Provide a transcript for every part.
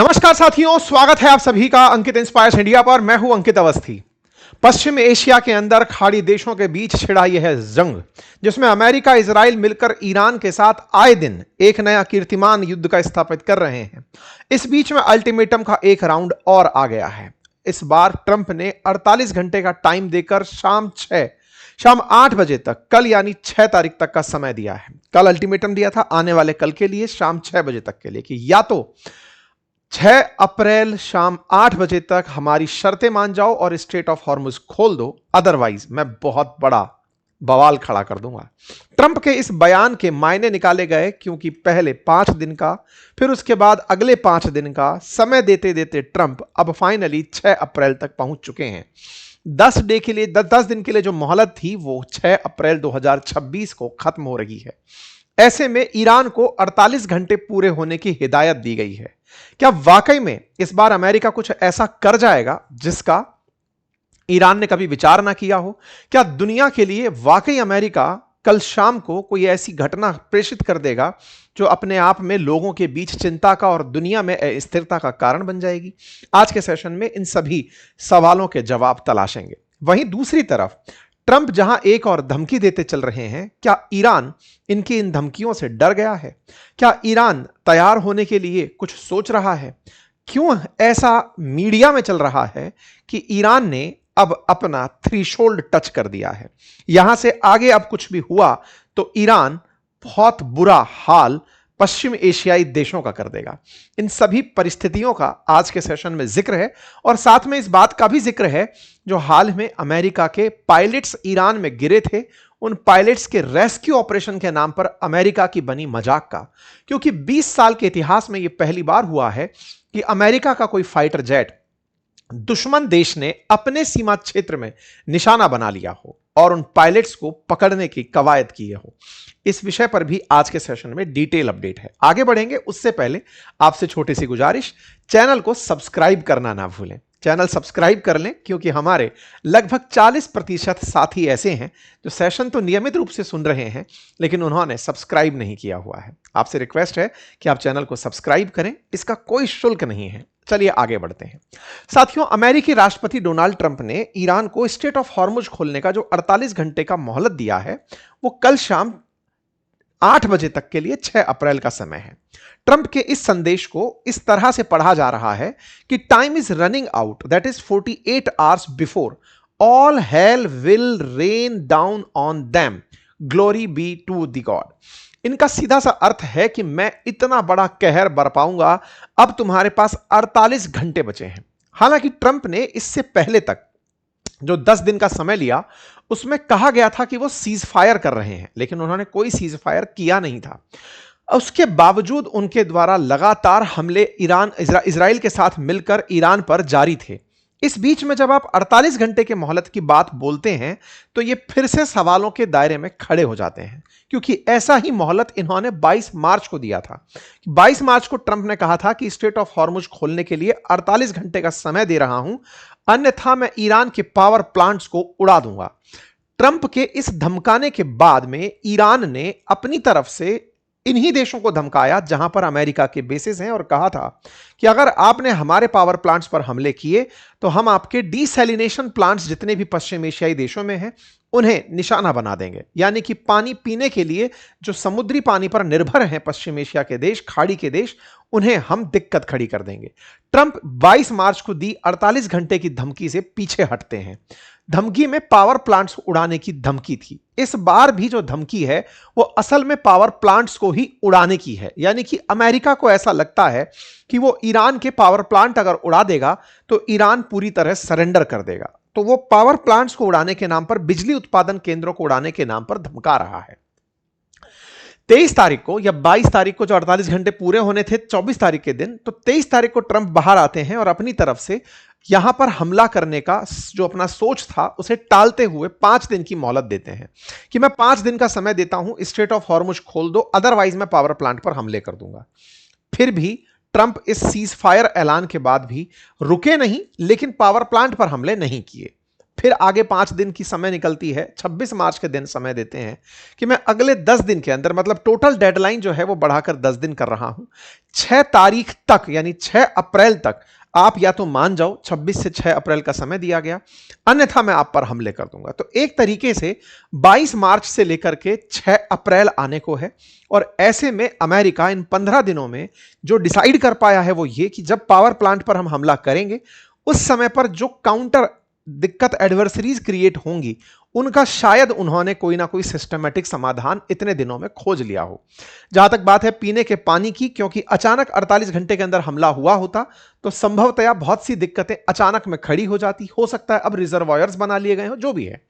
नमस्कार साथियों, स्वागत है आप सभी का अंकित इंस्पायर्स इंडिया पर। मैं हूं अंकित अवस्थी। पश्चिम एशिया के अंदर खाड़ी देशों के बीच छिड़ा यह है जंग, जिसमें अमेरिका इजराइल मिलकर ईरान के साथ आए दिन एक नया कीर्तिमान युद्ध का स्थापित कर रहे हैं। इस बीच में अल्टीमेटम का एक राउंड और आ गया है। इस बार ट्रंप ने 48 घंटे का टाइम देकर शाम 8 बजे तक, कल यानी 6 तारीख तक का समय दिया है। कल अल्टीमेटम दिया था आने वाले कल के लिए शाम 6 बजे तक के लिए कि या तो 6 अप्रैल शाम 8 बजे तक हमारी शर्तें मान जाओ और स्ट्रेट ऑफ हॉर्मुज खोल दो, अदरवाइज मैं बहुत बड़ा बवाल खड़ा कर दूंगा। ट्रंप के इस बयान के मायने निकाले गए, क्योंकि पहले 5 दिन का, फिर उसके बाद अगले 5 दिन का समय देते देते ट्रंप अब फाइनली 6 अप्रैल तक पहुंच चुके हैं। 10 दिन के लिए जो मोहलत थी वो 6 अप्रैल 2026 को खत्म हो रही है। ऐसे में ईरान को 48 घंटे पूरे होने की हिदायत दी गई है। क्या वाकई में इस बार अमेरिका कुछ ऐसा कर जाएगा जिसका ईरान ने कभी विचार ना किया हो? क्या दुनिया के लिए वाकई अमेरिका कल शाम को कोई ऐसी घटना प्रेषित कर देगा जो अपने आप में लोगों के बीच चिंता का और दुनिया में अस्थिरता का कारण बन जाएगी? आज के सेशन में इन सभी सवालों के जवाब तलाशेंगे। वहीं दूसरी तरफ ट्रंप जहां एक और धमकी देते चल रहे हैं, क्या ईरान इनकी इन धमकियों से डर गया है? क्या ईरान तैयार होने के लिए कुछ सोच रहा है? क्यों ऐसा मीडिया में चल रहा है कि ईरान ने अब अपना थ्रेशोल्ड टच कर दिया है? यहां से आगे अब कुछ भी हुआ तो ईरान बहुत बुरा हाल पश्चिम एशियाई देशों का कर देगा। इन सभी परिस्थितियों का आज के सेशन में जिक्र है और साथ में इस बात का भी जिक्र है जो हाल में अमेरिका के पायलट्स ईरान में गिरे थे, उन पायलट्स के रेस्क्यू ऑपरेशन के नाम पर अमेरिका की बनी मजाक का। क्योंकि 20 साल के इतिहास में यह पहली बार हुआ है कि अमेरिका का कोई फाइटर जेट दुश्मन देश ने अपने सीमा क्षेत्र में निशाना बना लिया हो और उन पायलट्स को पकड़ने की कवायद की हो। इस विषय पर भी आज के सेशन में डिटेल अपडेट है। आगे बढ़ेंगे उससे पहले आपसे छोटी सी गुजारिश, चैनल को सब्सक्राइब करना ना भूलें। चैनल सब्सक्राइब कर लें, क्योंकि हमारे लगभग 40% साथी ऐसे हैं जो सेशन तो नियमित रूप से सुन रहे हैं लेकिन उन्होंने सब्सक्राइब नहीं किया हुआ है। आपसे रिक्वेस्ट है कि आप चैनल को सब्सक्राइब करें, इसका कोई शुल्क नहीं है। चलिए आगे बढ़ते हैं साथियों। अमेरिकी राष्ट्रपति डोनाल्ड ट्रंप ने ईरान को स्ट्रेट ऑफ हॉर्मुज खोलने का जो 48 घंटे का मोहलत दिया है वो कल शाम 8 बजे तक के लिए 6 अप्रैल का समय है। ट्रंप के इस संदेश को इस तरह से पढ़ा जा रहा है कि time is running out, that is 48 hours before all hell will rain down on them, glory be to the god. इनका सीधा सा अर्थ है कि मैं इतना बड़ा कहर बरपाऊंगा, अब तुम्हारे पास 48 घंटे बचे हैं। हालांकि ट्रंप ने इससे पहले तक जो 10 दिन का समय लिया उसमें कहा गया था कि वो सीज फायर कर रहे हैं, लेकिन उन्होंने कोई सीज फायर किया नहीं था। उसके बावजूद उनके द्वारा लगातार हमले इजराइल के साथ मिलकर ईरान पर जारी थे। इस बीच में जब आप 48 घंटे के मोहलत की बात बोलते हैं तो ये फिर से सवालों के दायरे में खड़े हो जाते हैं, क्योंकि ऐसा ही मोहलत इन्होंने 22 मार्च को दिया था। 22 मार्च को ट्रंप ने कहा था कि स्ट्रेट ऑफ हॉर्मुज खोलने के लिए 48 घंटे का समय दे रहा हूं, अन्यथा मैं ईरान के पावर प्लांट्स को उड़ा दूंगा। ट्रंप के इस धमकाने के बाद में ईरान ने अपनी तरफ से इन्हीं देशों को धमकाया जहां पर अमेरिका के बेसिस हैं और कहा था कि अगर आपने हमारे पावर प्लांट्स पर हमले किए तो हम आपके डीसैलिनेशन प्लांट्स जितने भी पश्चिम एशियाई देशों में हैं उन्हें निशाना बना देंगे। यानी कि पानी पीने के लिए जो समुद्री पानी पर निर्भर हैं पश्चिम एशिया के देश, खाड़ी के देश, उन्हें हम दिक्कत खड़ी कर देंगे। ट्रंप 22 मार्च को दी 48 घंटे की धमकी से पीछे हटते हैं। धमकी में पावर प्लांट्स उड़ाने की धमकी थी। इस बार भी जो धमकी है वो असल में पावर प्लांट्स को ही उड़ाने की है। यानी कि अमेरिका को ऐसा लगता है कि वो ईरान के पावर प्लांट अगर उड़ा देगा तो ईरान पूरी तरह सरेंडर कर देगा। तो वो पावर प्लांट्स को उड़ाने के नाम पर, बिजली उत्पादन केंद्रों को उड़ाने के नाम पर धमका रहा है। 23 तारीख को या 22 तारीख को जो 48 घंटे पूरे होने थे 24 तारीख के दिन, तो 23 तारीख को ट्रंप बाहर आते हैं और अपनी तरफ से यहां पर हमला करने का जो अपना सोच था उसे टालते हुए 5 दिन की मोहलत देते हैं कि मैं 5 दिन का समय देता हूं, स्ट्रेट ऑफ हॉर्मुज खोल दो, अदरवाइज मैं पावर प्लांट पर हमले कर दूंगा। फिर भी ट्रंप इस सीज फायर ऐलान के बाद भी रुके नहीं, लेकिन पावर प्लांट पर हमले नहीं किए। फिर आगे 5 दिन की समय निकलती है, 26 मार्च के दिन समय देते हैं कि मैं अगले 10 दिन के अंदर, मतलब टोटल डेडलाइन जो है वो बढ़ाकर 10 दिन कर रहा हूं, 6 तारीख तक यानी 6 अप्रैल तक आप या तो मान जाओ, 26 से 6 अप्रैल का समय दिया गया, अन्यथा मैं आप पर हमले कर दूंगा। तो एक तरीके से 22 मार्च से लेकर के 6 अप्रैल आने को है। और ऐसे में अमेरिका इन 15 दिनों में जो डिसाइड कर पाया है वो ये कि जब पावर प्लांट पर हम हमला करेंगे, उस समय पर जो काउंटर दिक्कत एडवर्सरीज क्रिएट होंगी, उनका शायद उन्होंने कोई ना कोई सिस्टमैटिक समाधान इतने दिनों में खोज लिया हो। जहां तक बात है पीने के पानी की, क्योंकि अचानक 48 घंटे के अंदर हमला हुआ होता तो संभवतया बहुत सी दिक्कतें अचानक में खड़ी हो जाती। हो सकता है अब रिजर्वायर्स बना लिए गए हो, जो भी है।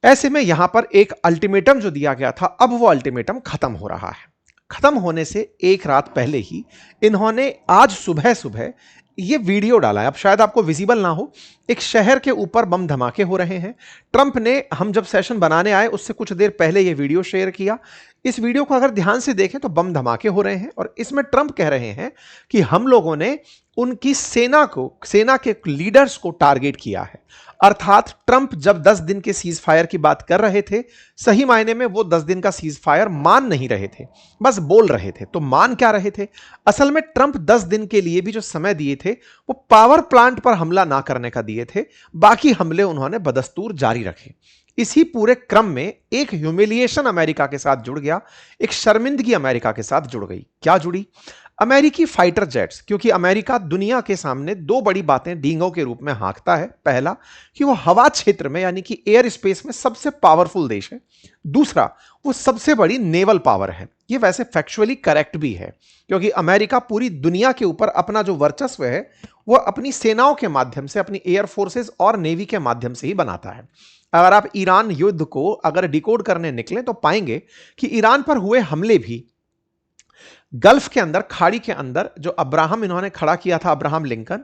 ऐसे में यहां पर एक अल्टीमेटम जो दिया गया था, अब वो अल्टीमेटम खत्म हो रहा है। खत्म होने से एक रात पहले ही इन्होंने आज सुबह सुबह ये वीडियो डाला है। अब शायद आपको विजिबल ना हो, एक शहर के ऊपर बम धमाके हो रहे हैं। ट्रंप ने, हम जब सेशन बनाने आए उससे कुछ देर पहले ये वीडियो शेयर किया। इस वीडियो को अगर ध्यान से देखें तो बम धमाके हो रहे हैं और इसमें ट्रंप कह रहे हैं कि हम लोगों ने उनकी सेना के लीडर्स को टारगेट किया है। अर्थात ट्रंप जब 10 दिन के सीज फायर की बात कर रहे थे, सही मायने में वो 10 दिन का सीज फायर मान नहीं रहे थे, बस बोल रहे थे। तो मान क्या रहे थे? असल में ट्रंप 10 दिन के लिए भी जो समय दिए थे वो पावर प्लांट पर हमला ना करने का दिए थे, बाकी हमले उन्होंने बदस्तूर जारी रखे। इसी पूरे क्रम में एक ह्यूमिलिएशन अमेरिका के साथ जुड़ गया, एक शर्मिंदगी अमेरिका के साथ जुड़ गई। क्या जुड़ी? अमेरिकी फाइटर जेट्स। क्योंकि अमेरिका दुनिया के सामने दो बड़ी बातें डींगों के रूप में हाँकता है। पहला कि वो हवा क्षेत्र में यानी कि एयर स्पेस में सबसे पावरफुल देश है। दूसरा, वो सबसे बड़ी नेवल पावर है। ये वैसे फैक्चुअली करेक्ट भी है, क्योंकि अमेरिका पूरी दुनिया के ऊपर अपना जो वर्चस्व है वो अपनी सेनाओं के माध्यम से, अपनी एयर फोर्सेस और नेवी के माध्यम से ही बनाता है। अगर आप ईरान युद्ध को अगर डिकोड करने निकले तो पाएंगे कि ईरान पर हुए हमले भी गल्फ के अंदर, खाड़ी के अंदर जो अब्राहम इन्होंने खड़ा किया था, अब्राहम लिंकन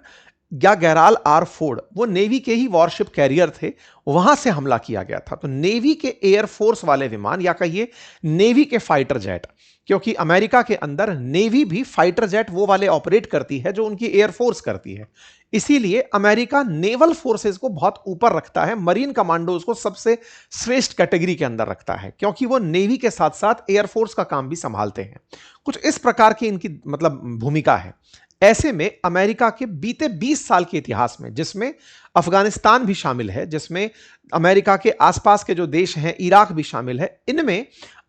या गैराल आर फोर्ड, वो नेवी के ही वॉरशिप कैरियर थे, वहां से हमला किया गया था। तो नेवी के एयरफोर्स वाले विमान या कहिए नेवी के फाइटर जेट, क्योंकि अमेरिका के अंदर नेवी भी फाइटर जेट वो वाले ऑपरेट करती है जो उनकी एयरफोर्स करती है। इसीलिए अमेरिका नेवल फोर्सेस को बहुत ऊपर रखता है, मरीन कमांडोज को सबसे श्रेष्ठ कैटेगरी के अंदर रखता है, क्योंकि वो नेवी के साथ साथ एयरफोर्स का काम भी संभालते हैं। कुछ इस प्रकार की इनकी मतलब भूमिका है। ऐसे में अमेरिका के बीते 20 साल के इतिहास में, जिसमें अफगानिस्तान भी शामिल है, जिसमें अमेरिका के आसपास के जो देश हैं, इराक भी शामिल है, इनमें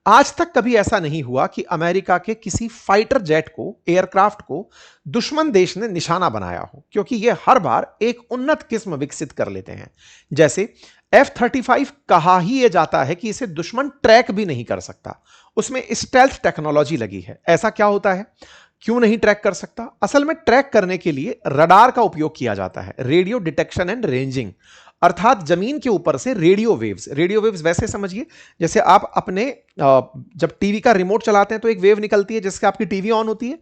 आज तक कभी ऐसा नहीं हुआ कि अमेरिका के किसी फाइटर जेट को, एयरक्राफ्ट को दुश्मन देश ने निशाना बनाया हो, क्योंकि ये हर बार एक उन्नत किस्म विकसित कर लेते हैं। जैसे F-35 कहा ही ये जाता है कि इसे दुश्मन ट्रैक भी नहीं कर सकता, उसमें स्टेल्थ टेक्नोलॉजी लगी है। ऐसा क्या होता है, क्यों नहीं ट्रैक कर सकता? असल में ट्रैक करने के लिए रडार का उपयोग किया जाता है, रेडियो डिटेक्शन एंड रेंजिंग, अर्थात जमीन के ऊपर से रेडियो वेव्स वैसे समझिए जैसे आप अपने जब टीवी का रिमोट चलाते हैं तो एक वेव निकलती है जिससे आपकी टीवी ऑन होती है,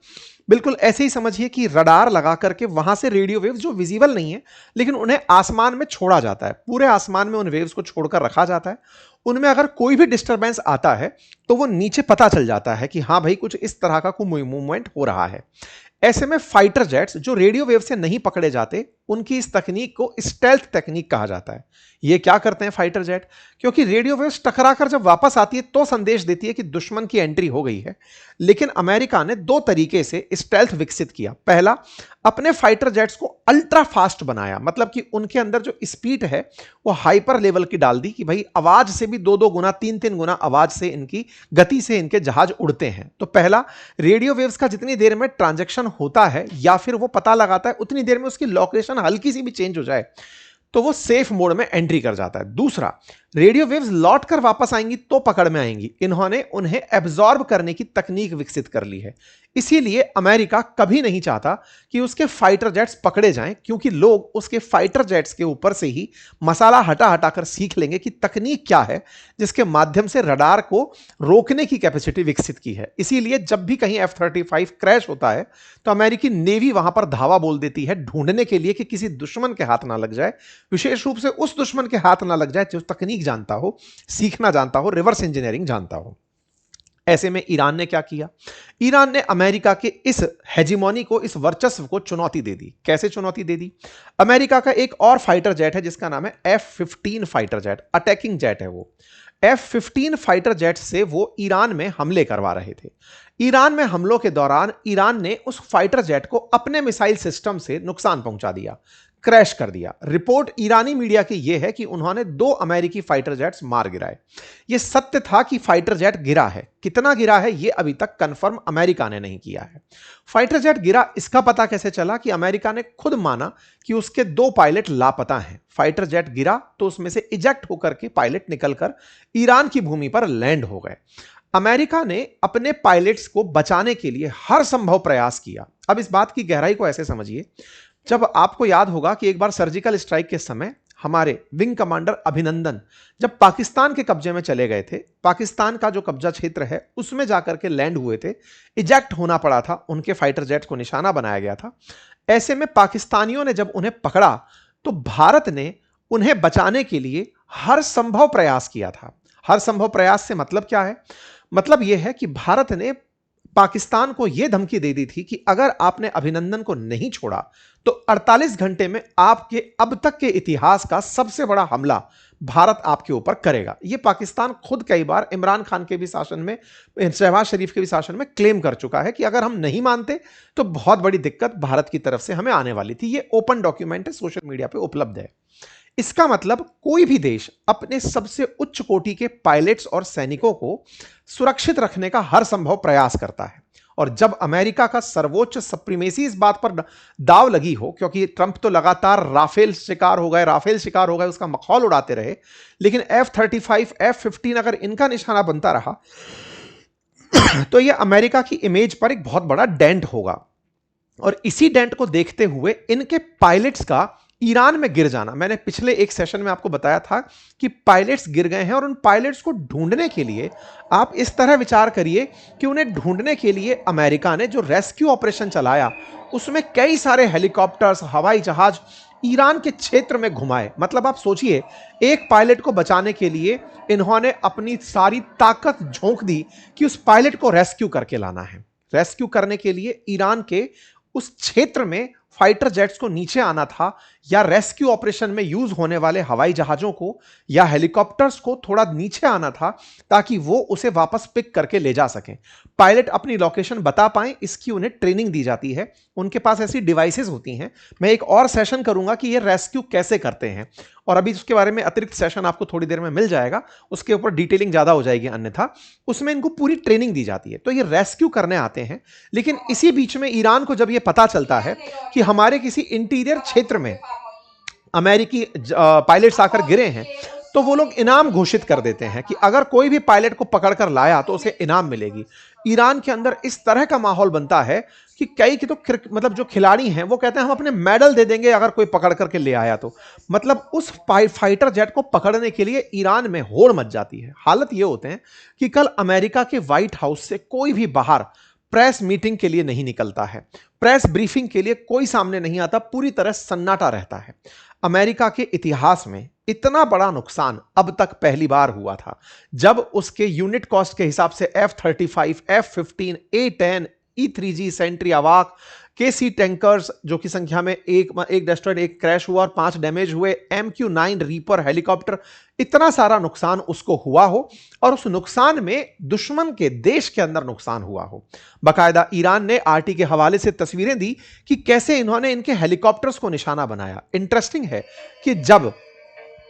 बिल्कुल ऐसे ही समझिए कि रडार लगा करके वहां से रेडियो वेव्स जो विजिबल नहीं है लेकिन उन्हें आसमान में छोड़ा जाता है, पूरे आसमान में उन वेव्स को छोड़कर रखा जाता है। उनमें अगर कोई भी डिस्टरबेंस आता है तो वो नीचे पता चल जाता है कि हाँ भाई कुछ इस तरह का कोई मूवमेंट हो रहा है। ऐसे में फाइटर जेट्स जो रेडियो वेव से नहीं पकड़े जाते, उनकी इस तकनीक को स्टेल्थ टेक्निक कहा जाता है। ये क्या करते हैं फाइटर जेट, क्योंकि रेडियो वेव्स टकराकर जब वापस आती है तो संदेश देती है कि दुश्मन की एंट्री हो गई है। लेकिन अमेरिका ने दो तरीके से स्टेल्थ विकसित किया। पहला, अपने फाइटर जेट्स को अल्ट्रा फास्ट बनाया, मतलब कि उनके अंदर जो स्पीड है वो हाइपर लेवल की डाल दी कि भाई आवाज से भी 2-2 गुना 3-3 गुना आवाज से इनकी गति से इनके जहाज उड़ते हैं। तो पहला, रेडियो वेव्स का जितनी देर में ट्रांजैक्शन होता है या फिर वो पता लगाता है उतनी देर में उसकी लोकेशन हल्की सी भी चेंज हो जाए तो वो सेफ मोड में एंट्री कर जाता है। दूसरा, रेडियो वेव्स लौट कर वापस आएंगी तो पकड़ में आएंगी। इन्होंने उन्हें एब्जॉर्ब करने की तकनीक विकसित कर ली है। इसीलिए अमेरिका कभी नहीं चाहता कि उसके फाइटर जेट्स पकड़े जाएं, क्योंकि लोग उसके फाइटर जेट्स के ऊपर से ही मसाला हटा हटाकर सीख लेंगे कि तकनीक क्या है जिसके माध्यम से रडार को रोकने की कैपेसिटी विकसित की है। इसीलिए जब भी कहीं F-35 क्रैश होता है तो अमेरिकी नेवी वहां पर धावा बोल देती है ढूंढने के लिए कि किसी दुश्मन के हाथ ना लग जाए, विशेष रूप से उस दुश्मन के हाथ ना लग जाए जो तकनीक जानता हो, सीखना जानता हो, रिवर्स इंजीनियरिंग जानता हो। ऐसे में ईरान ने क्या किया? ईरान ने अमेरिका के इस हेजिमोनी को, इस वर्चस्व को चुनौती दे दी। कैसे चुनौती दे दी? अमेरिका का एक और फाइटर जेट है जिसका नाम है F-15 fighter jet, attacking jet है वो। F-15 फाइटर जेट से वो ईरान में हमले करवा रहे थे। ईरान में हमलों के दौरान ईरान ने उस फाइटर जेट को अपने मिसाइल सिस्टम से नुकसान पहुंचा दिया, क्रैश कर दिया। रिपोर्ट ईरानी मीडिया की यह है कि उन्होंने 2 अमेरिकी फाइटर जेट्स मार गिराए। यह सत्य था कि फाइटर जेट गिरा है। कितना गिरा है यह अभी तक कंफर्म अमेरिका ने नहीं किया है। फाइटर जेट गिरा इसका पता कैसे चला? कि अमेरिका ने खुद माना कि उसके 2 पायलट लापता हैं। फाइटर जेट गिरा तो उसमें से इजेक्ट होकर के पायलट निकलकर ईरान की भूमि पर लैंड हो गए। अमेरिका ने अपने पायलट्स को बचाने के लिए हर संभव प्रयास किया। अब इस बात की गहराई को ऐसे समझिए, जब आपको याद होगा कि एक बार सर्जिकल स्ट्राइक के समय हमारे विंग कमांडर अभिनंदन जब पाकिस्तान के कब्जे में चले गए थे, पाकिस्तान का जो कब्जा क्षेत्र है उसमें जाकर के लैंड हुए थे, इजेक्ट होना पड़ा था, उनके फाइटर जेट को निशाना बनाया गया था। ऐसे में पाकिस्तानियों ने जब उन्हें पकड़ा तो भारत ने उन्हें बचाने के लिए हर संभव प्रयास किया था। हर संभव प्रयास से मतलब क्या है? मतलब यह है कि भारत ने पाकिस्तान को यह धमकी दे दी थी कि अगर आपने अभिनंदन को नहीं छोड़ा तो 48 घंटे में आपके अब तक के इतिहास का सबसे बड़ा हमला भारत आपके ऊपर करेगा। यह पाकिस्तान खुद कई बार इमरान खान के भी शासन में, शहबाज शरीफ के भी शासन में क्लेम कर चुका है कि अगर हम नहीं मानते तो बहुत बड़ी दिक्कत भारत की तरफ से हमें आने वाली थी। यह ओपन डॉक्यूमेंट है, सोशल मीडिया पे उपलब्ध है। इसका मतलब कोई भी देश अपने सबसे उच्च कोटि के पायलट्स और सैनिकों को सुरक्षित रखने का हर संभव प्रयास करता है। और जब अमेरिका का सर्वोच्च सप्रीमेसी इस बात पर दाव लगी हो, क्योंकि ट्रंप तो लगातार राफेल शिकार हो गए, उसका मखौल उड़ाते रहे, लेकिन F-35, F-15 अगर इनका निशाना बनता रहा तो यह अमेरिका की इमेज पर एक बहुत बड़ा डेंट होगा। और इसी डेंट को देखते हुए इनके पायलट्स का ईरान में गिर जाना, मैंने पिछले एक सेशन में आपको बताया था कि पायलट्स गिर गए हैं और उन पायलट्स को ढूंढने के लिए आप इस तरह विचार करिए कि उन्हें ढूंढने के लिए अमेरिका ने जो रेस्क्यू ऑपरेशन चलाया उसमें कई सारे हेलीकॉप्टर्स, हवाई जहाज ईरान के क्षेत्र में घुमाए। मतलब आप सोचिए, एक पायलट को बचाने के लिए इन्होंने अपनी सारी ताकत झोंक दी कि उस पायलट को रेस्क्यू करके लाना है। रेस्क्यू करने के लिए ईरान के उस क्षेत्र में फाइटर जेट्स को नीचे आना था, या रेस्क्यू ऑपरेशन में यूज होने वाले हवाई जहाजों को या हेलीकॉप्टर्स को थोड़ा नीचे आना था ताकि वो उसे वापस पिक करके ले जा सकें। पायलट अपनी लोकेशन बता पाएं, इसकी उन्हें ट्रेनिंग दी जाती है। उनके पास ऐसी डिवाइसेस होती हैं। मैं एक और सेशन करूंगा कि ये रेस्क्यू कैसे करते हैं, और अभी उसके बारे में अतिरिक्त सेशन आपको थोड़ी देर में मिल जाएगा, उसके ऊपर डिटेलिंग ज्यादा हो जाएगी, अन्यथा उसमें इनको पूरी ट्रेनिंग दी जाती है। तो ये रेस्क्यू करने आते हैं, लेकिन इसी बीच में ईरान को जब ये पता चलता है कि हमारे किसी इंटीरियर क्षेत्र में अमेरिकी पायलट्स आकर गिरे हैं, तो वो लोग इनाम घोषित कर देते हैं कि अगर कोई भी पायलट को पकड़कर लाया तो उसे इनाम मिलेगी। ईरान के अंदर इस तरह का माहौल बनता है कि कई की तो मतलब जो खिलाड़ी हैं वो कहते हैं हम अपने मेडल दे देंगे अगर कोई पकड़ करके ले आया तो। मतलब उस फाइटर जेट को पकड़ने के लिए ईरान में होड़ मच जाती है। हालत ये होते हैं कि कल अमेरिका के व्हाइट हाउस से कोई भी बाहर प्रेस मीटिंग के लिए नहीं निकलता है, प्रेस ब्रीफिंग के लिए कोई सामने नहीं आता, पूरी तरह सन्नाटा रहता है। अमेरिका के इतिहास में इतना बड़ा नुकसान अब तक पहली बार हुआ था, जब उसके यूनिट कॉस्ट के हिसाब से F-35, F-15, A-10, E-3G, Sentry, अवाक, KC टैंकर्स जो की संख्या में एक डेस्ट्रॉयड, एक क्रैश हुआ और 5 डैमेज हुए, MQ-9 रीपर हेलीकॉप्टर, इतना सारा नुकसान उसको हुआ हो और उस नुकसान में दुश्मन के देश के अंदर नुकसान हुआ हो। बाकायदा ईरान ने RT के हवाले से तस्वीरें दी कि कैसे इन्होंने इनके हेलीकॉप्टर्स को निशाना बनाया। इंटरेस्टिंग है कि जब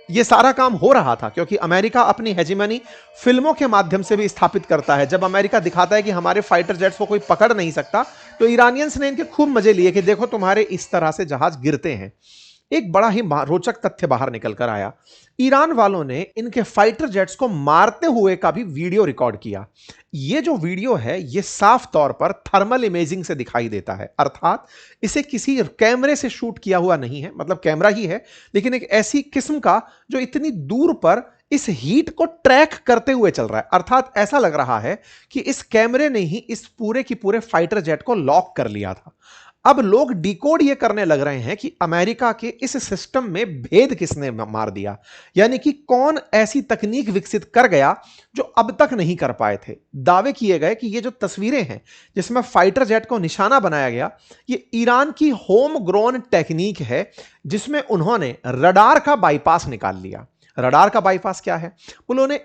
यह सारा काम हो रहा था, क्योंकि अमेरिका अपनी हेजिमनी फिल्मों के माध्यम से भी स्थापित करता है, जब अमेरिका दिखाता है कि हमारे फाइटर जेट्स को कोई पकड़ नहीं सकता, तो ईरानियंस ने इनके खूब मजे लिए कि देखो तुम्हारे इस तरह से जहाज गिरते हैं। एक बड़ा ही रोचक तथ्य बाहर निकल कर आया, ईरान वालों ने इनके फाइटर जेट्स को मारते हुए का भी वीडियो रिकॉर्ड किया। यह जो वीडियो है यह साफ तौर पर थर्मल इमेजिंग से दिखाई देता है, अर्थात इसे किसी कैमरे से शूट किया हुआ नहीं है, मतलब कैमरा ही है लेकिन एक ऐसी किस्म का जो इतनी दूर पर इस हीट को ट्रैक करते हुए चल रहा है। अर्थात ऐसा लग रहा है कि इस कैमरे ने ही इस पूरे की पूरे फाइटर जेट को लॉक कर लिया था। अब लोग डिकोड ये करने लग रहे हैं कि अमेरिका के इस सिस्टम में भेद किसने मार दिया, यानी कि कौन ऐसी तकनीक विकसित कर गया जो अब तक नहीं कर पाए थे। दावे किए गए कि ये जो तस्वीरें हैं जिसमें फाइटर जेट को निशाना बनाया गया, ये ईरान की होम ग्रोन टेक्निक है, जिसमें उन्होंने रडार का बाईपास निकाल लिया। रडार का बाईपास क्या है?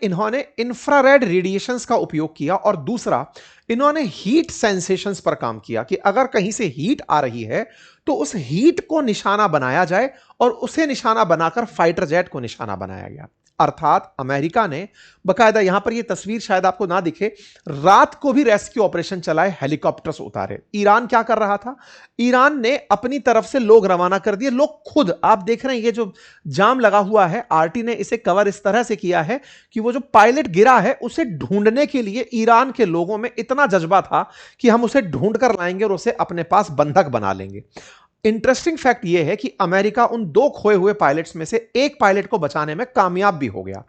इन्होंने इंफ्रारेड रेडिएशंस का उपयोग किया, और दूसरा इन्होंने हीट सेंसेशंस पर काम किया कि अगर कहीं से हीट आ रही है तो उस हीट को निशाना बनाया जाए, और उसे निशाना बनाकर फाइटर जेट को निशाना बनाया गया। अर्थात अमेरिका ने बकायदा, यहां पर यह तस्वीर शायद आपको ना दिखे, रात को भी रेस्क्यू ऑपरेशन चलाए, हेलीकॉप्टर्स उतारे। ईरान क्या कर रहा था? ईरान ने अपनी तरफ से लोग रवाना कर दिए। लोग खुद, आप देख रहे हैं ये जो जाम लगा हुआ है, आरटी ने इसे कवर इस तरह से किया है कि वो जो पायलट गिरा है उसे ढूंढने के लिए ईरान के लोगों में इतना जज्बा था कि हम उसे ढूंढ कर लाएंगे और उसे अपने पास बंधक बना लेंगे। इंटरेस्टिंग फैक्ट यह है कि अमेरिका उन 2 खोए हुए पायलट्स में से एक पायलट को बचाने में कामयाब भी हो गया।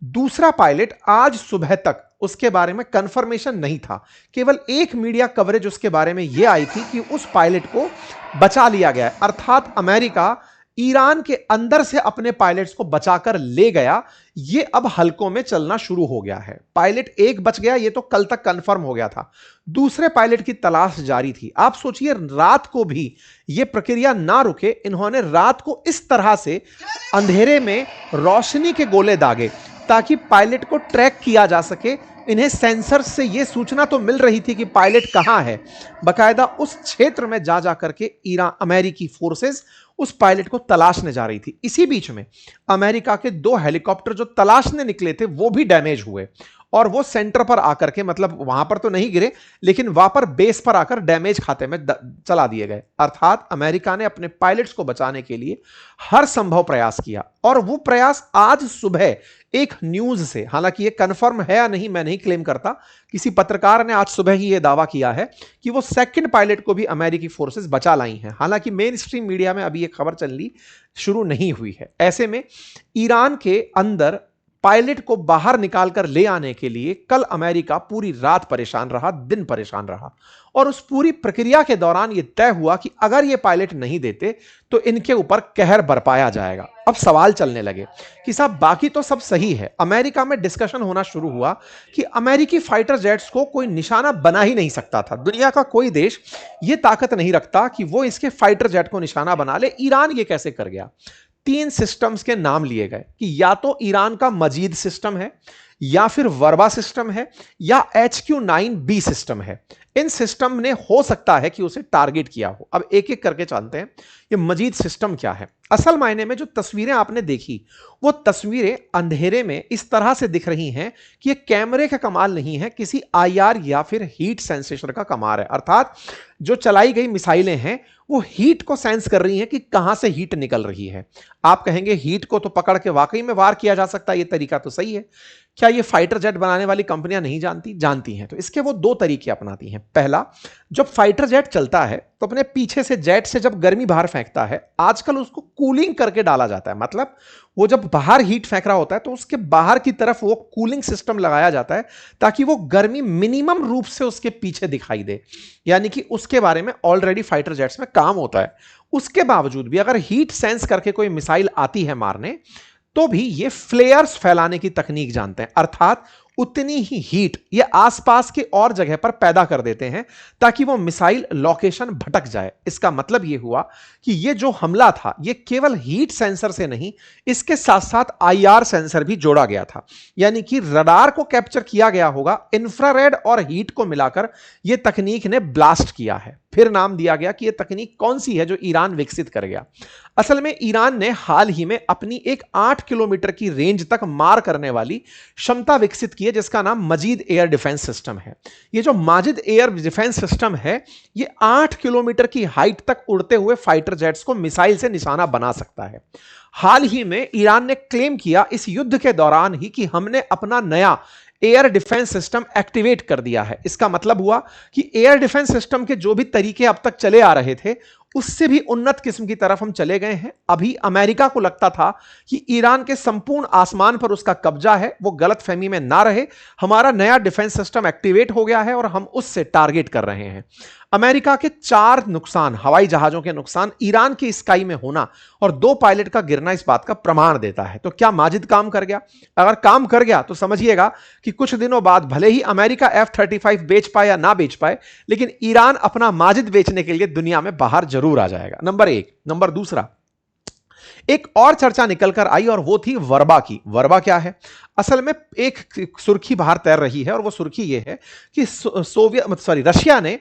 दूसरा पायलट आज सुबह तक उसके बारे में कंफर्मेशन नहीं था। केवल एक मीडिया कवरेज उसके बारे में यह आई थी कि उस पायलट को बचा लिया गया। अर्थात अमेरिका ईरान के अंदर से अपने पायलट्स को बचाकर ले गया। यह अब हलकों में चलना शुरू हो गया है। पायलट एक बच गया, यह तो कल तक कंफर्म हो गया था। दूसरे पायलट की तलाश जारी थी। आप सोचिए, रात को भी यह प्रक्रिया ना रुके, इन्होंने रात को इस तरह से अंधेरे में रोशनी के गोले दागे ताकि पायलट को ट्रैक किया जा सके। इन्हें सेंसर से यह सूचना तो मिल रही थी कि पायलट कहां है। बकायदा उस क्षेत्र में जा करके ईरान, अमेरिकी फोर्सेस उस पायलट को तलाशने जा रही थी। इसी बीच में अमेरिका के 2 हेलीकॉप्टर जो तलाशने निकले थे वो भी डैमेज हुए, और वो सेंटर पर आकर के, मतलब वहां पर तो नहीं गिरे लेकिन वहां पर बेस पर आकर डैमेज खाते में चला दिए गए। अर्थात अमेरिका ने अपने पायलट्स को बचाने के लिए हर संभव प्रयास किया, और वो प्रयास आज सुबह एक न्यूज से, हालांकि ये कंफर्म है या नहीं मैं नहीं क्लेम करता, किसी पत्रकार ने आज सुबह ही यह दावा किया है कि वो सेकंड पायलट को भी अमेरिकी फोर्सेस बचा लाई हैं। हालांकि मेन स्ट्रीम मीडिया में अभी यह खबर चलनी शुरू नहीं हुई है। ऐसे में ईरान के अंदर पायलट को बाहर निकालकर ले आने के लिए कल अमेरिका पूरी रात परेशान रहा, दिन परेशान रहा, और उस पूरी प्रक्रिया के दौरान यह तय हुआ कि अगर ये पायलट नहीं देते तो इनके ऊपर कहर बरपाया जाएगा। अब सवाल चलने लगे कि साहब बाकी तो सब सही है। अमेरिका में डिस्कशन होना शुरू हुआ कि अमेरिकी फाइटर जेट्स को कोई निशाना बना ही नहीं सकता था। दुनिया का कोई देश यह ताकत नहीं रखता कि वो इसके फाइटर जेट को निशाना बना ले। ईरान ये कैसे कर गया? 3 सिस्टम्स के नाम लिए गए कि या तो ईरान का मजीद सिस्टम है, या फिर वर्बा सिस्टम है, या HQ-9B सिस्टम है। इन सिस्टम ने हो सकता है कि उसे टारगेट किया हो। अब एक एक करके जानते हैं ये मजीद सिस्टम क्या है। असल मायने में जो तस्वीरें आपने देखी वो तस्वीरें अंधेरे में इस तरह से दिख रही हैं कि ये कैमरे का कमाल नहीं है, किसी IR या फिर हीट सेंसेशन का कमाल है। अर्थात जो चलाई गई मिसाइलें हैं वो हीट को सेंस कर रही हैं कि कहां से हीट निकल रही है। आप कहेंगे हीट को तो पकड़ के वाकई में वार किया जा सकता है, ये तरीका तो सही है। क्या ये फाइटर जेट बनाने वाली कंपनियां नहीं जानती? जानती हैं। तो इसके वो 2 तरीके अपनाती हैं। पहला, जब फाइटर जेट चलता है तो अपने पीछे से जेट से जब गर्मी बाहर फेंकता है, आजकल उसको कूलिंग करके डाला जाता है। मतलब वो जब बाहर हीट फेंक रहा होता है तो उसके बाहर की तरफ वो कूलिंग सिस्टम लगाया जाता है ताकि वो गर्मी मिनिमम रूप से उसके पीछे दिखाई दे। यानी कि उसके बारे में ऑलरेडी फाइटर जेट्स में काम होता है। उसके बावजूद भी अगर हीट सेंस करके कोई मिसाइल आती है मारने, तो भी ये फ्लेयर्स फैलाने की तकनीक जानते हैं। अर्थात उतनी ही हीट ये आसपास के और जगह पर पैदा कर देते हैं ताकि वो मिसाइल लोकेशन भटक जाए। इसका मतलब ये हुआ कि ये जो हमला था ये केवल हीट सेंसर से नहीं, इसके साथ साथ IR सेंसर भी जोड़ा गया था। यानी कि रडार को कैप्चर किया गया होगा, इंफ्रारेड और हीट को मिलाकर यह तकनीक ने ब्लास्ट किया है। फिर नाम दिया गया कि यह तकनीक कौन सी है जो ईरान विकसित कर गया। असल में ईरान ने हाल ही में अपनी एक 8 किलोमीटर की रेंज तक मार करने वाली क्षमता विकसित की है जिसका नाम मजीद एयर डिफेंस सिस्टम है। ये जो माजिद एयर डिफेंस सिस्टम है ये 8 किलोमीटर की हाइट तक उड़ते हुए फाइटर जेट्स को मिसाइल से निशाना बना सकता है। हाल ही में ईरान ने क्लेम किया इस युद्ध के दौरान ही कि हमने अपना नया एयर डिफेंस सिस्टम एक्टिवेट कर दिया है। इसका मतलब हुआ कि एयर डिफेंस सिस्टम के जो भी तरीके अब तक चले आ रहे थे उससे भी उन्नत किस्म की तरफ हम चले गए हैं। अभी अमेरिका को लगता था कि ईरान के संपूर्ण आसमान पर उसका कब्जा है, वो गलतफहमी में ना रहे। हमारा नया डिफेंस सिस्टम एक्टिवेट हो गया है और हम उससे टारगेट कर रहे हैं। अमेरिका के 4 नुकसान, हवाई जहाजों के नुकसान ईरान की स्काई में होना और 2 पायलट का गिरना इस बात का प्रमाण देता है। तो क्या माजिद काम कर गया? अगर काम कर गया तो समझिएगा कि कुछ दिनों बाद भले ही अमेरिका F-35 बेच पाए या ना बेच पाए, लेकिन ईरान अपना माजिद बेचने के लिए दुनिया में बाहर जरूर आ जाएगा। नंबर 1। नंबर दूसरा, एक और चर्चा निकलकर आई और वो थी वर्बा की। वर्बा क्या है? असल में एक सुर्खी बाहर तैर रही है और वो सुर्खी ये है कि रशिया ने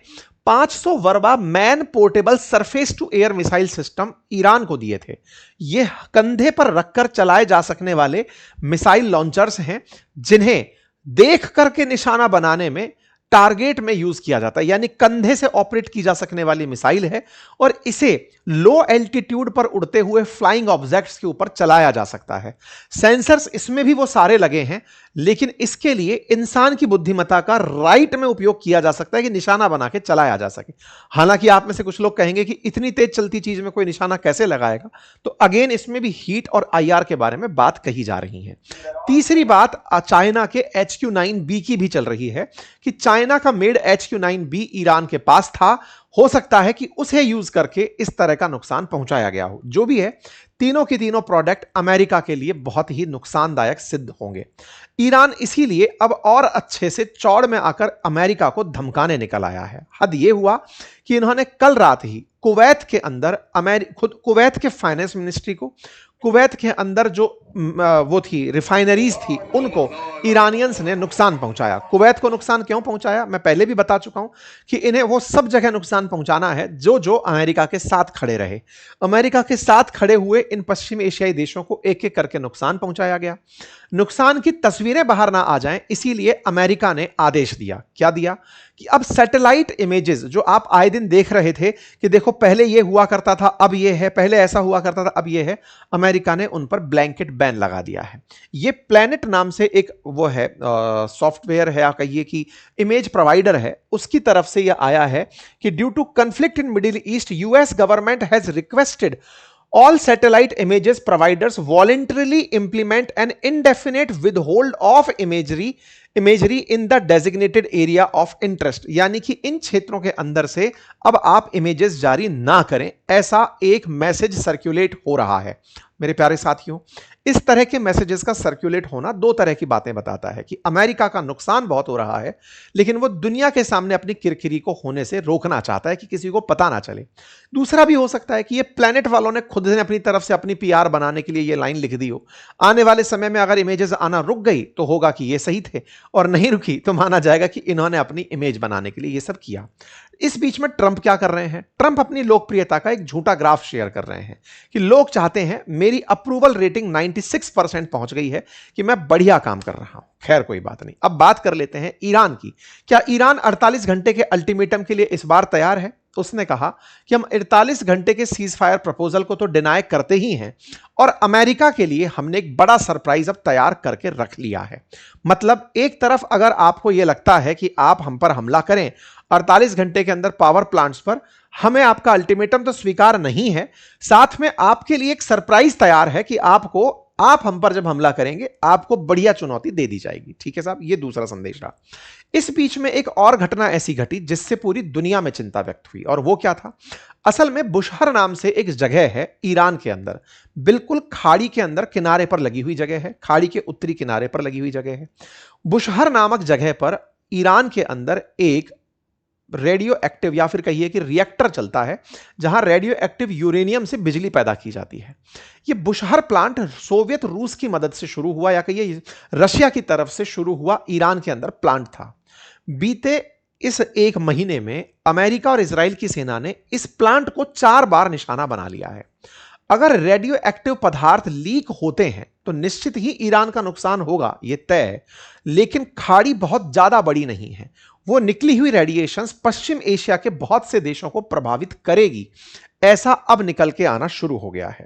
500 Verba man portable surface to air missile system Iran को दिए थे। ये कंधे पर रखकर चलाए जा सकने वाले मिसाइल लॉन्चर्स हैं, जिन्हें देख करके निशाना बनाने में, टारगेट में यूज किया जाता है, यानी कंधे से ऑपरेट की जा सकने वाली मिसाइल है और इसे लो एल्टीट्यूड पर उड़ते हुए फ्लाइंग ऑब्जेक्ट्स के ऊपर चलाया जा सकता है। सेंसर्स इसमें भी वो सारे लगे हैं, लेकिन इसके लिए इंसान की बुद्धिमत्ता का राइट में उपयोग किया जा सकता है कि निशाना बना के चलाया जा सके। हालांकि आप में से कुछ लोग कहेंगे कि इतनी तेज चलती चीज में कोई निशाना कैसे लगाएगा, तो अगेन इसमें भी हीट और आईआर के बारे में बात कही जा रही है। तीसरी बात चाइना के HQ-9B की भी चल रही है कि चाइना का मेड HQ-9B ईरान के पास था, हो सकता है कि उसे यूज करके इस तरह का नुकसान पहुंचाया गया हो। जो भी है, तीनों के तीनों प्रोडक्ट अमेरिका के लिए बहुत ही नुकसानदायक सिद्ध होंगे। ईरान इसीलिए अब और अच्छे से चौड़ में आकर अमेरिका को धमकाने निकल आया है। हद यह हुआ कि इन्होंने कल रात ही कुवैत के अंदर खुद कुवैत के फाइनेंस मिनिस्ट्री को, कुवैत के अंदर जो वो थी रिफाइनरीज थी, उनको ईरानियंस ने नुकसान पहुंचाया। कुवैत को नुकसान क्यों पहुंचाया मैं पहले भी बता चुका हूं कि इन्हें वो सब जगह नुकसान पहुंचाना है जो जो अमेरिका के साथ खड़े रहे। अमेरिका के साथ खड़े हुए इन पश्चिम एशियाई देशों को एक एक करके नुकसान पहुंचाया गया। नुकसान की तस्वीरें बाहर ना आ जाएं, इसीलिए अमेरिका ने आदेश दिया। क्या दिया? कि अब सैटेलाइट इमेजेस जो आप आए दिन देख रहे थे कि देखो पहले ये हुआ करता था, अब ये है, पहले ऐसा हुआ करता था, अब ये है, अमेरिका ने उन पर ब्लैंकेट बैन लगा दिया है। ये प्लैनेट नाम से एक वो है सॉफ्टवेयर है, या कहिए कि इमेज प्रोवाइडर है, उसकी तरफ से यह आया है कि due to conflict in Middle East, US government has requested all satellite images providers voluntarily implement an indefinite withhold of imagery in the designated area of interest। यानी कि इन क्षेत्रों के अंदर से अब आप इमेजेस जारी ना करें, ऐसा एक मैसेज सर्कुलेट हो रहा है। मेरे प्यारे साथियों, इस तरह के मैसेजेस का सर्कुलेट होना दो तरह की बातें बताता है कि अमेरिका का नुकसान बहुत हो रहा है, लेकिन वो दुनिया के सामने अपनी किरकिरी को होने से रोकना चाहता है कि किसी को पता ना चले। दूसरा भी हो सकता है कि ये प्लैनेट वालों ने खुद ने अपनी तरफ से अपनी पीआर बनाने के लिए ये लाइन लिख दी हो। आने वाले समय में अगर इमेजेस आना रुक गई तो होगा कि ये सही थे, और नहीं रुकी तो माना जाएगा कि इन्होंने अपनी इमेज बनाने के लिए ये सब किया। इस बीच में ट्रंप क्या कर रहे हैं? ट्रंप अपनी लोकप्रियता का एक झूठा ग्राफ शेयर कर रहे हैं कि लोग चाहते हैं, मेरी अप्रूवल रेटिंग 96% पहुंच गई है, कि मैं बढ़िया काम कर रहा हूं। खैर कोई बात नहीं, अब बात कर लेते हैं ईरान की। क्या ईरान 48 घंटे के अल्टीमेटम के लिए इस बार तैयार है? उसने कहा कि हम 48 घंटे के सीज फायर प्रपोजल को तो डिनाई करते ही हैं, और अमेरिका के लिए हमने एक बड़ा सरप्राइज अब तैयार करके रख लिया है। मतलब एक तरफ अगर आपको यह लगता है कि आप हम पर हमला करें 48 घंटे के अंदर पावर प्लांट्स पर, हमें आपका अल्टीमेटम तो स्वीकार नहीं है, साथ में आपके लिए एक सरप्राइज तैयार है कि आप हम पर जब हमला करेंगे आपको बढ़िया चुनौती दे दी जाएगी। ठीक है साहब, ये दूसरा संदेश रहा। इस बीच में एक और घटना ऐसी घटी जिससे पूरी दुनिया में चिंता व्यक्त हुई, और वो क्या था? असल में बुशहर नाम से एक जगह है ईरान के अंदर, बिल्कुल खाड़ी के अंदर किनारे पर लगी हुई जगह है, खाड़ी के उत्तरी किनारे पर लगी हुई जगह है। बुशहर नामक जगह पर ईरान के अंदर एक रेडियो एक्टिव, या फिर कहिए कि रिएक्टर चलता है, जहां रेडियो एक्टिव यूरेनियम से बिजली पैदा की जाती है। यह बुशहर प्लांट सोवियत रूस की मदद से शुरू हुआ, या कहिए रशिया की तरफ से शुरू हुआ ईरान के अंदर प्लांट था। बीते इस एक महीने में अमेरिका और इजराइल की सेना ने इस प्लांट को 4 बार निशाना बना लिया है। अगर रेडियो एक्टिव पदार्थ लीक होते हैं तो निश्चित ही ईरान का नुकसान होगा, यह तय है। लेकिन खाड़ी बहुत ज्यादा बड़ी नहीं है, वो निकली हुई रेडिएशंस पश्चिम एशिया के बहुत से देशों को प्रभावित करेगी, ऐसा अब निकल के आना शुरू हो गया है।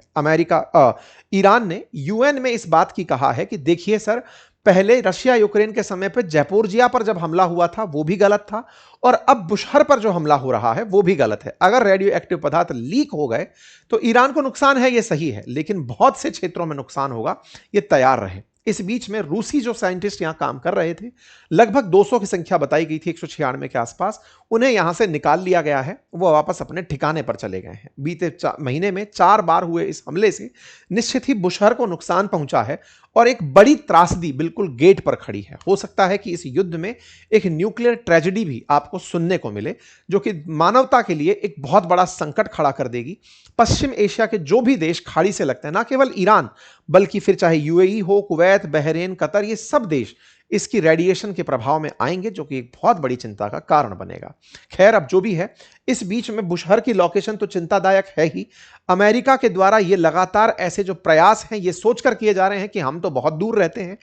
ईरान ने यूएन में इस बात की कहा है कि देखिए सर, पहले रशिया यूक्रेन के समय पर जैपोरिजिया पर जब हमला हुआ था वो भी गलत था, और अब बुशहर पर जो हमला हो रहा है वो भी गलत है। अगर रेडियो एक्टिव पदार्थ लीक हो गए तो ईरान को नुकसान है, ये सही है, लेकिन बहुत से क्षेत्रों में नुकसान होगा, ये तैयार रहे। इस बीच में रूसी जो साइंटिस्ट यहां काम कर रहे थे, लगभग 200 की संख्या बताई गई थी, 196 के आसपास, उन्हें यहां से निकाल लिया गया है। वो वापस अपने ठिकाने पर चले गए हैं। बीते महीने में 4 बार हुए इस हमले से निश्चित ही बुशहर को नुकसान पहुंचा है और एक बड़ी त्रासदी बिल्कुल गेट पर खड़ी है। हो सकता है कि इस युद्ध में एक न्यूक्लियर ट्रेजेडी भी आपको सुनने को मिले, जो कि मानवता के लिए एक बहुत बड़ा संकट खड़ा कर देगी। पश्चिम एशिया के जो भी देश खाड़ी से लगते हैं, ना केवल ईरान, बल्कि फिर चाहे यूएई हो, कुवैत, बहरीन, कतर, ये सब देश इसकी रेडिएशन के प्रभाव में आएंगे, जो कि एक बहुत बड़ी चिंता का कारण बनेगा। खैर, अब जो भी है, इस बीच में बुशहर की लोकेशन तो चिंतादायक है ही। अमेरिका के द्वारा ये लगातार ऐसे जो प्रयास हैं, ये सोचकर किए जा रहे हैं कि हम तो बहुत दूर रहते हैं,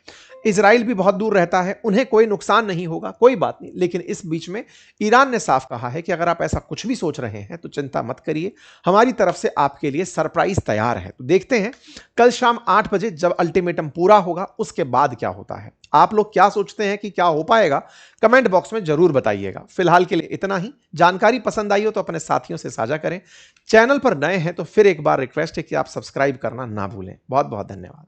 इजराइल भी बहुत दूर रहता है, उन्हें कोई नुकसान नहीं होगा, कोई बात नहीं। लेकिन इस बीच में ईरान ने साफ कहा है कि अगर आप ऐसा कुछ भी सोच रहे हैं तो चिंता मत करिए, हमारी तरफ से आपके लिए सरप्राइज तैयार है। तो देखते हैं कल शाम 8 बजे जब अल्टीमेटम पूरा होगा उसके बाद क्या होता है। आप लोग क्या सोचते हैं कि क्या हो पाएगा, कमेंट बॉक्स में जरूर बताइएगा। फिलहाल के लिए इतना ही। जानकारी पसंद आई हो तो अपने साथियों से साझा करें। चैनल पर नए हैं तो फिर एक बार रिक्वेस्ट है कि आप सब्सक्राइब करना ना भूलें। बहुत बहुत धन्यवाद।